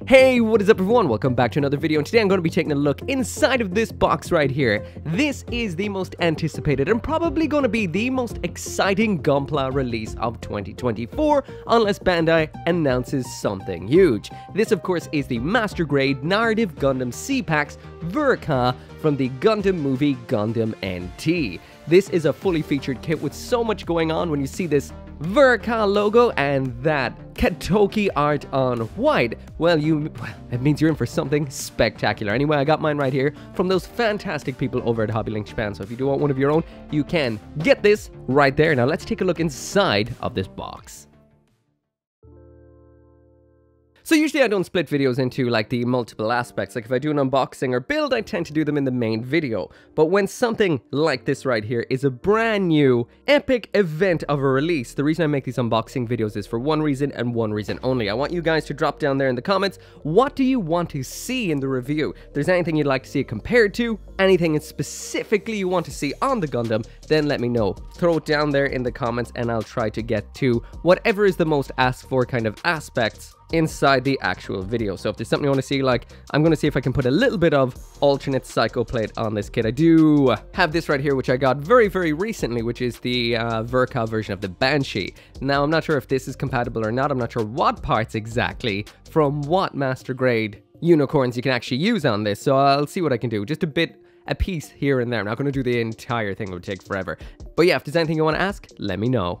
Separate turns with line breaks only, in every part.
Hey, what is up everyone? Welcome back to another video, and today I'm going to be taking a look inside of this box right here. This is the most anticipated and probably going to be the most exciting Gunpla release of 2024, unless Bandai announces something huge. This of course is the Master Grade Narrative Gundam C-Packs Mecha from the Gundam movie Gundam NT. This is a fully featured kit with so much going on. When you see this Mecha logo and that Katoki art on white, well, it means you're in for something spectacular. Anyway, I got mine right here from those fantastic people over at Hobbylink Japan, so if you do want one of your own, you can get this right there. Now let's take a look inside of this box. So usually I don't split videos into like the multiple aspects. Like if I do an unboxing or build, I tend to do them in the main video. But when something like this right here is a brand new epic event of a release, the reason I make these unboxing videos is for one reason and one reason only. I want you guys to drop down there in the comments, what do you want to see in the review? If there's anything you'd like to see it compared to, anything specifically you want to see on the Gundam, then let me know. Throw it down there in the comments and I'll try to get to whatever is the most asked for kind of aspects inside the actual video. So if there's something you want to see, like I'm going to see if I can put a little bit of alternate psycho plate on this kit. I do have this right here, which I got very recently, which is the Mecha version of the Banshee. Now I'm not sure if this is compatible or not. I'm not sure what parts exactly from what Master Grade unicorns you can actually use on this, so I'll see what I can do. Just a piece here and there. I'm not going to do the entire thing, it would take forever. But yeah, if there's anything you want to ask, let me know.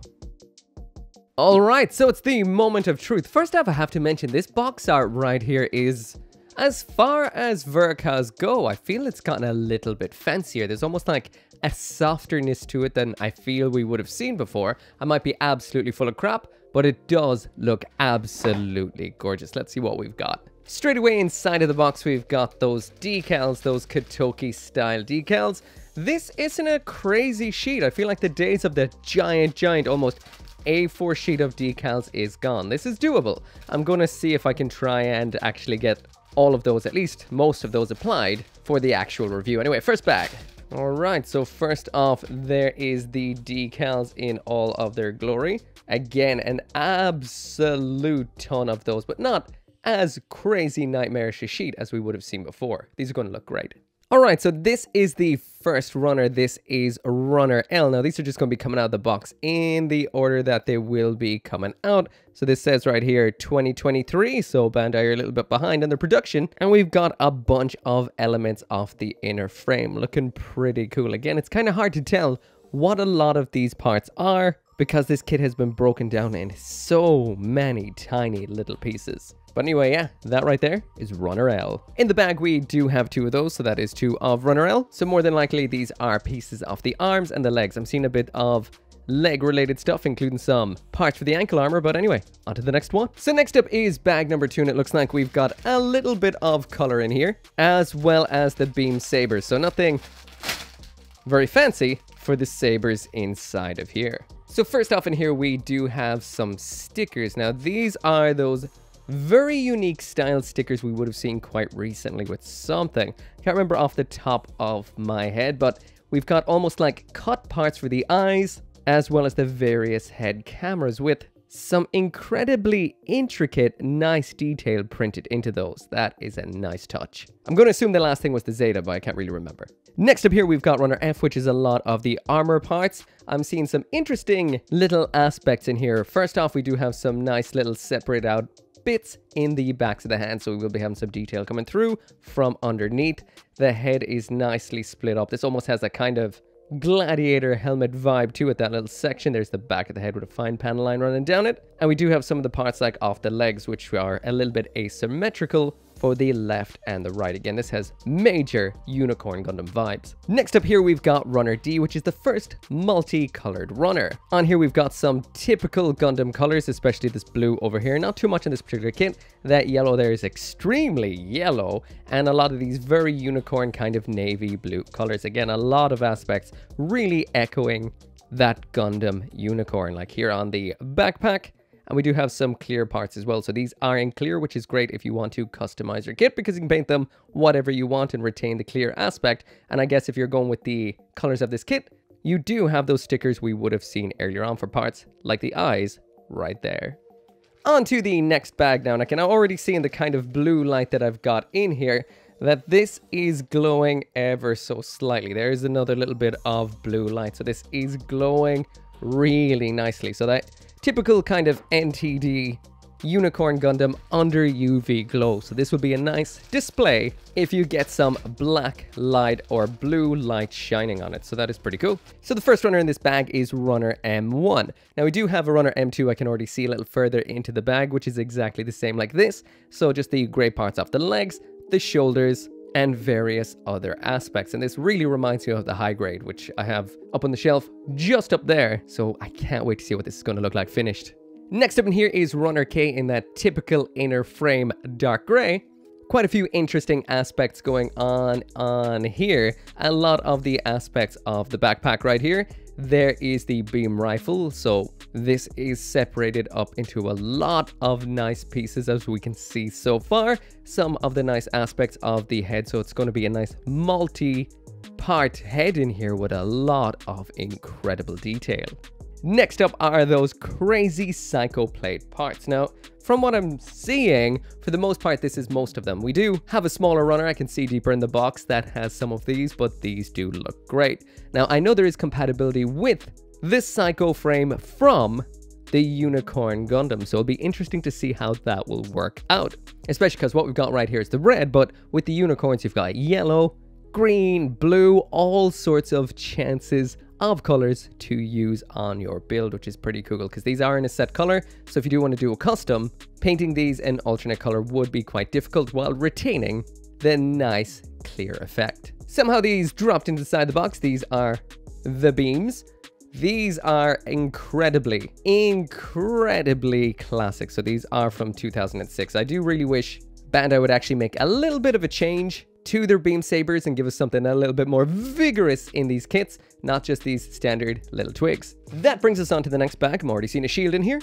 Alright, so it's the moment of truth. First off, I have to mention this box art right here is, as far as Mechas go, I feel it's gotten a little bit fancier. There's almost like a softerness to it than I feel we would have seen before. I might be absolutely full of crap, but it does look absolutely gorgeous. Let's see what we've got. Straight away inside of the box, we've got those decals, those Katoki style decals. This isn't a crazy sheet. I feel like the days of the giant, almost A4 sheet of decals is gone. This is doable. I'm going to see if I can try and actually get all of those, at least most of those, applied for the actual review. Anyway, first bag. Alright, so first off, there is the decals in all of their glory. Again, an absolute ton of those, but not as crazy nightmarish a sheet as we would have seen before. These are going to look great. Alright, so this is the first runner. This is runner L. Now, these are just going to be coming out of the box in the order that they will be coming out. So this says right here, 2023. So Bandai are a little bit behind on their production. And we've got a bunch of elements off the inner frame. Looking pretty cool. Again, it's kind of hard to tell what a lot of these parts are, because this kit has been broken down in so many tiny little pieces. But anyway, yeah, that right there is Runner L. In the bag, we do have two of those, so that is two of Runner L. So more than likely, these are pieces of the arms and the legs. I'm seeing a bit of leg-related stuff, including some parts for the ankle armor, but anyway, on to the next one. So next up is bag number 2, and it looks like we've got a little bit of color in here, as well as the beam sabers. So nothing very fancy for the sabers inside of here. So first off in here, we do have some stickers. Now, these are those very unique style stickers we would have seen quite recently with something. Can't remember off the top of my head, but we've got almost like cut parts for the eyes, as well as the various head cameras with some incredibly intricate, nice detail printed into those. That is a nice touch. I'm going to assume the last thing was the Zeta, but I can't really remember. Next up here, we've got Runner F, which is a lot of the armor parts. I'm seeing some interesting little aspects in here. First off, we do have some nice little separate out bits in the backs of the hand, so we will be having some detail coming through from underneath. The head is nicely split up. This almost has a kind of gladiator helmet vibe to it, that little section. There's the back of the head with a fine panel line running down it. And we do have some of the parts like off the legs, which are a little bit asymmetrical for the left and the right. Again, this has major Unicorn Gundam vibes. Next up here, we've got Runner D, which is the first multicolored runner. On here, we've got some typical Gundam colors, especially this blue over here. Not too much in this particular kit. That yellow there is extremely yellow, and a lot of these very unicorn kind of navy blue colors. Again, a lot of aspects really echoing that Gundam unicorn, like here on the backpack. And we do have some clear parts as well. So these are in clear, which is great if you want to customize your kit, because you can paint them whatever you want and retain the clear aspect. And I guess if you're going with the colors of this kit, you do have those stickers we would have seen earlier on for parts like the eyes right there. On to the next bag now, and I can already see in the kind of blue light that I've got in here that this is glowing ever so slightly. There is another little bit of blue light, so this is glowing really nicely. So that typical kind of NTD Unicorn Gundam under UV glow. So this would be a nice display if you get some black light or blue light shining on it. So that is pretty cool. So the first runner in this bag is runner M1. Now we do have a runner M2. I can already see a little further into the bag, which is exactly the same like this. So just the gray parts off the legs, the shoulders, and various other aspects. And this really reminds me of the high grade, which I have up on the shelf just up there. So I can't wait to see what this is going to look like finished. Next up in here is runner K in that typical inner frame dark gray. Quite a few interesting aspects going on here. A lot of the aspects of the backpack right here. There is the beam rifle, so this is separated up into a lot of nice pieces as we can see so far. Some of the nice aspects of the head, so it's going to be a nice multi-part head in here with a lot of incredible detail. Next up are those crazy psycho plate parts. Now, from what I'm seeing, for the most part, this is most of them. We do have a smaller runner I can see deeper in the box that has some of these, but these do look great. Now, I know there is compatibility with this psycho frame from the Unicorn Gundam, so it'll be interesting to see how that will work out. Especially because what we've got right here is the red, but with the unicorns, you've got yellow, green, blue, all sorts of chances of colors to use on your build, which is pretty cool because these are in a set color. So if you do want to do a custom, painting these in alternate color would be quite difficult while retaining the nice clear effect. Somehow these dropped inside the box. These are the beams. These are incredibly classic. So these are from 2006. I do really wish Bandai would actually make a little bit of a change to their beam sabers and give us something a little bit more vigorous in these kits, not just these standard little twigs. That brings us on to the next bag. I'm already seeing a shield in here.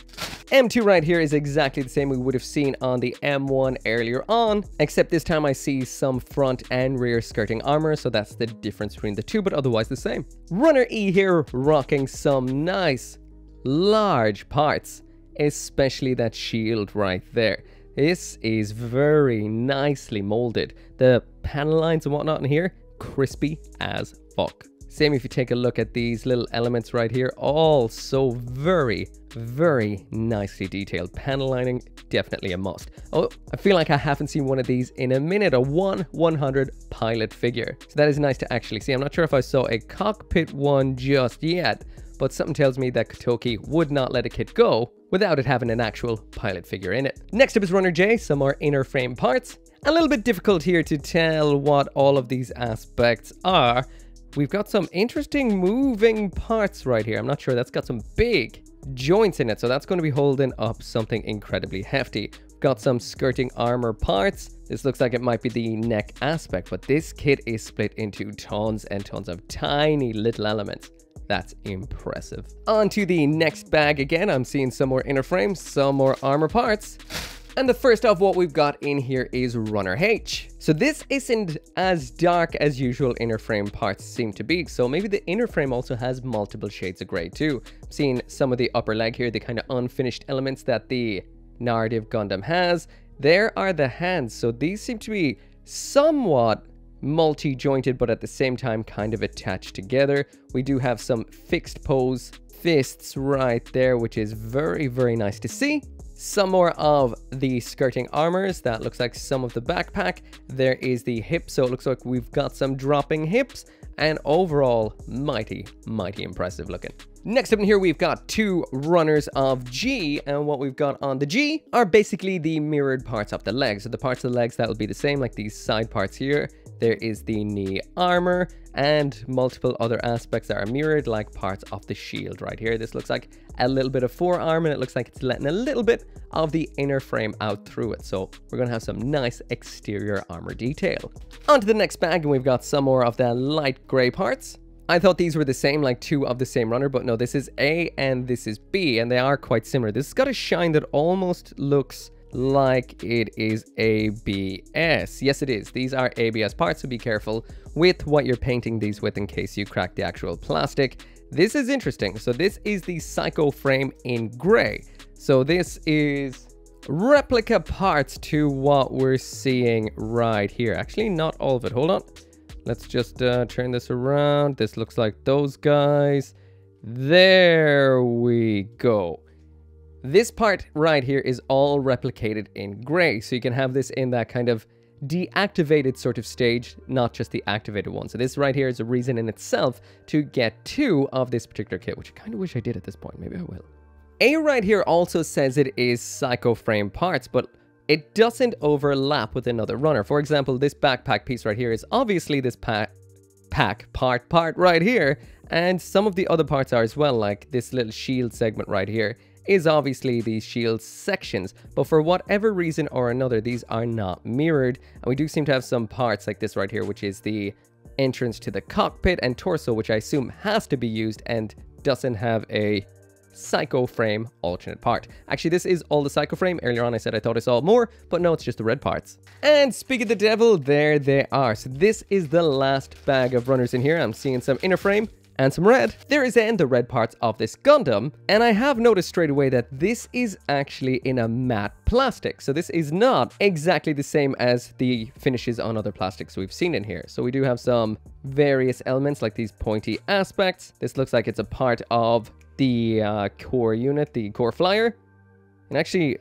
M2 right here is exactly the same we would have seen on the M1 earlier on, except this time I see some front and rear skirting armor, so that's the difference between the two, but otherwise the same. Runner E here rocking some nice large parts, especially that shield right there. This is very nicely molded. The panel lines and whatnot in here, crispy as fuck. Same if you take a look at these little elements right here, all so very nicely detailed. Panel lining, definitely a must. Oh, I feel like I haven't seen one of these in a minute, a 1/100 pilot figure. So that is nice to actually see. I'm not sure if I saw a cockpit one just yet, but something tells me that Kotoki would not let a kit go without it having an actual pilot figure in it. Next up is Runner J, some more inner frame parts. A little bit difficult here to tell what all of these aspects are. We've got some interesting moving parts right here. I'm not sure, that's got some big joints in it, so that's going to be holding up something incredibly hefty. We've got some skirting armor parts. This looks like it might be the neck aspect, but this kit is split into tons and tons of tiny little elements. That's impressive. On to the next bag again. I'm seeing some more inner frames, some more armor parts. And the first of what we've got in here is Runner H. So this isn't as dark as usual inner frame parts seem to be. So maybe the inner frame also has multiple shades of gray too. I'm seeing some of the upper leg here, the kind of unfinished elements that the narrative Gundam has. There are the hands. So these seem to be somewhat multi-jointed, but at the same time kind of attached together. We do have some fixed pose fists right there, which is very nice to see. Some more of the skirting armors. That looks like some of the backpack. There is the hip, so it looks like we've got some dropping hips, and overall mighty impressive looking. Next up in here, we've got two runners of G, and what we've got on the G are basically the mirrored parts of the legs. So the parts of the legs that will be the same, like these side parts here. There is the knee armor and multiple other aspects that are mirrored, like parts of the shield right here. This looks like a little bit of forearm, and it looks like it's letting a little bit of the inner frame out through it. So we're going to have some nice exterior armor detail. On to the next bag, and we've got some more of the light gray parts. I thought these were the same, like two of the same runner, but no, this is A and this is B, and they are quite similar. This has got a shine that almost looks like it is ABS. Yes, it is. These are ABS parts, so be careful with what you're painting these with in case you crack the actual plastic. This is interesting. So this is the Psycho frame in gray. So this is replica parts to what we're seeing right here. Actually, not all of it. Hold on. Let's just turn this around. This looks like those guys. There we go. This part right here is all replicated in gray. So you can have this in that kind of deactivated sort of stage, not just the activated one. So this right here is a reason in itself to get 2 of this particular kit, which I kind of wish I did at this point. Maybe I will. A right here also says it is psycho frame parts, but it doesn't overlap with another runner. For example, this backpack piece right here is obviously this part right here, and some of the other parts are as well, like this little shield segment right here is obviously these shield sections, but for whatever reason or another, these are not mirrored, and we do seem to have some parts like this right here, which is the entrance to the cockpit and torso, which I assume has to be used and doesn't have a psycho frame alternate part. Actually, this is all the psycho frame. Earlier on I said I thought I saw more, but no, it's just the red parts. And speaking of the devil, there they are. So this is the last bag of runners in here. I'm seeing some inner frame and some red. There is then the red parts of this Gundam, and I have noticed straight away that this is actually in a matte plastic. So this is not exactly the same as the finishes on other plastics we've seen in here. So we do have some various elements like these pointy aspects. This looks like it's a part of the core unit, the core flyer, and actually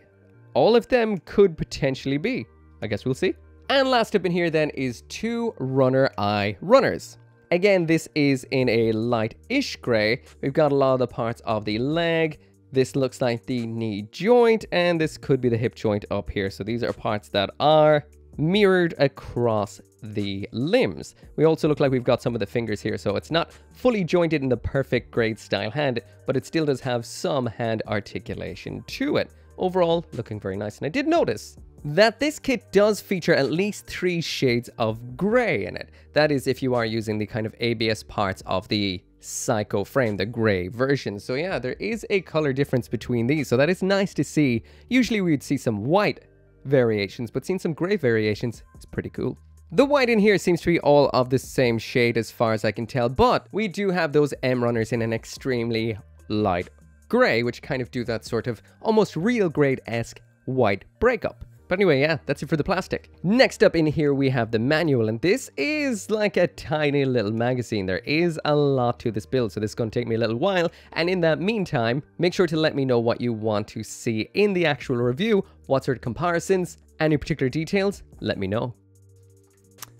all of them could potentially be. I guess we'll see. And last up in here then is 2 runner eye runners. Again, this is in a light-ish gray. We've got a lot of the parts of the leg. This looks like the knee joint, and this could be the hip joint up here. So these are parts that are mirrored across the limbs. We also look like we've got some of the fingers here, so it's not fully jointed in the perfect grade style hand, but it still does have some hand articulation to it. Overall, looking very nice. And I did notice that this kit does feature at least 3 shades of gray in it. That is if you are using the kind of ABS parts of the psycho frame, the gray version. So yeah, there is a color difference between these, so that is nice to see. Usually we'd see some white variations, but seeing some gray variations is pretty cool. The white in here seems to be all of the same shade as far as I can tell, but we do have those M runners in an extremely light gray, which kind of do that sort of almost real grade-esque white breakup. But anyway, yeah, that's it for the plastic. Next up in here, we have the manual, and this is like a tiny little magazine. There is a lot to this build, so this is going to take me a little while. And in that meantime, make sure to let me know what you want to see in the actual review, what sort of comparisons, any particular details, let me know.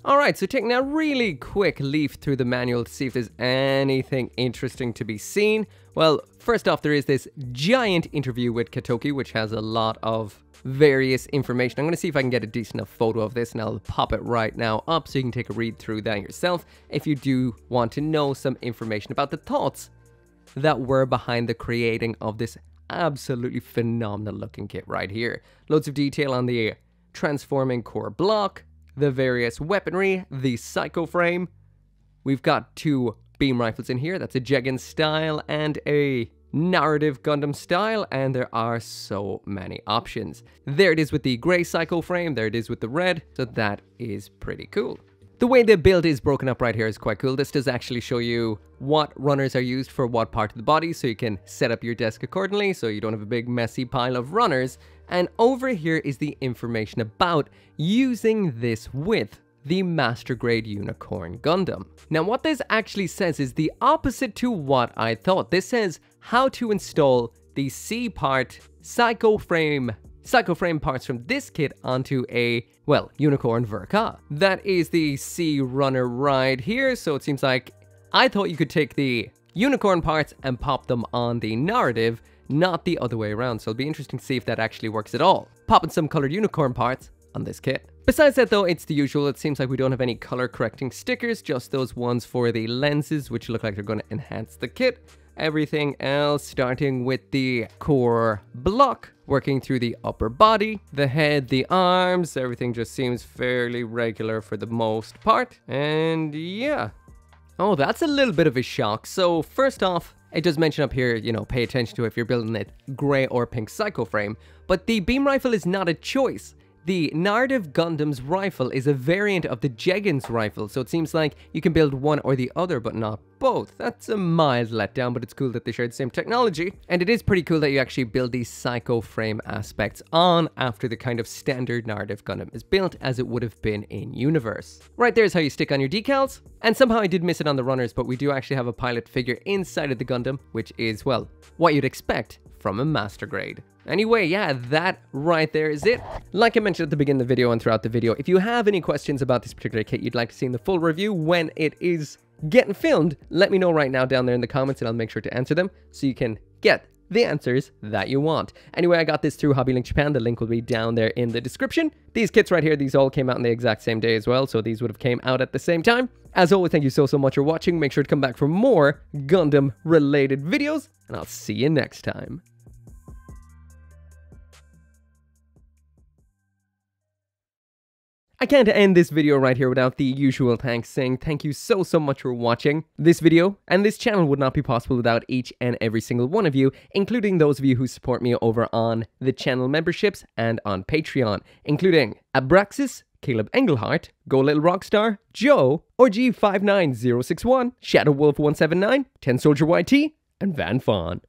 Alright, so taking a really quick leaf through the manual to see if there's anything interesting to be seen. Well, first off, there is this giant interview with Katoki, which has a lot of various information. I'm going to see if I can get a decent enough photo of this, and I'll pop it right now up so you can take a read through that yourself if you do want to know some information about the thoughts that were behind the creating of this absolutely phenomenal looking kit right here. Loads of detail on the transforming core block, the various weaponry, the psycho frame. We've got 2 beam rifles in here. That's a Jegan style and a narrative Gundam style, and there are so many options. There it is with the gray psycho frame, there it is with the red, so that is pretty cool. The way the build is broken up right here is quite cool. This does actually show you what runners are used for what part of the body, so you can set up your desk accordingly so you don't have a big messy pile of runners. And over here is the information about using this with the Master Grade Unicorn Gundam. Now what this actually says is the opposite to what I thought. This says how to install the C part psycho frame parts from this kit onto a, well, Unicorn Verka. That is the C runner right here, so it seems like I thought you could take the Unicorn parts and pop them on the narrative, not the other way around, so it'll be interesting to see if that actually works at all. Popping some colored Unicorn parts on this kit. Besides that though, it's the usual. It seems like we don't have any color correcting stickers, just those ones for the lenses, which look like they're going to enhance the kit. Everything else, starting with the core block, working through the upper body, the head, the arms, everything just seems fairly regular for the most part. And yeah. Oh, that's a little bit of a shock. So first off, it does mention up here, you know, pay attention to if you're building it gray or pink psycho frame, but the beam rifle is not a choice. The narrative Gundam's rifle is a variant of the Jegan's rifle, so it seems like you can build one or the other, but not both. That's a mild letdown, but it's cool that they share the same technology. And it is pretty cool that you actually build these psycho frame aspects on after the kind of standard narrative Gundam is built as it would have been in universe. Right there's how you stick on your decals. And somehow I did miss it on the runners, but we do actually have a pilot figure inside of the Gundam, which is, well, what you'd expect from a master grade. Anyway, yeah, that right there is it. Like I mentioned at the beginning of the video and throughout the video, if you have any questions about this particular kit you'd like to see in the full review when it is getting filmed, let me know right now down there in the comments and I'll make sure to answer them so you can get the answers that you want. Anyway, I got this through HobbyLink Japan. The link will be down there in the description. These kits right here, these all came out on the exact same day as well, so these would have came out at the same time. As always, thank you so much for watching. Make sure to come back for more Gundam related videos, and I'll see you next time. I can't end this video right here without the usual thanks, saying thank you so much for watching. This video and this channel would not be possible without each and every single one of you, including those of you who support me over on the channel memberships and on Patreon, including Abraxas, Caleb Engelhart, Go Little Rockstar, Joe, or G59061, Shadow Wolf 179, 10 Soldier YT, and Van Fawn.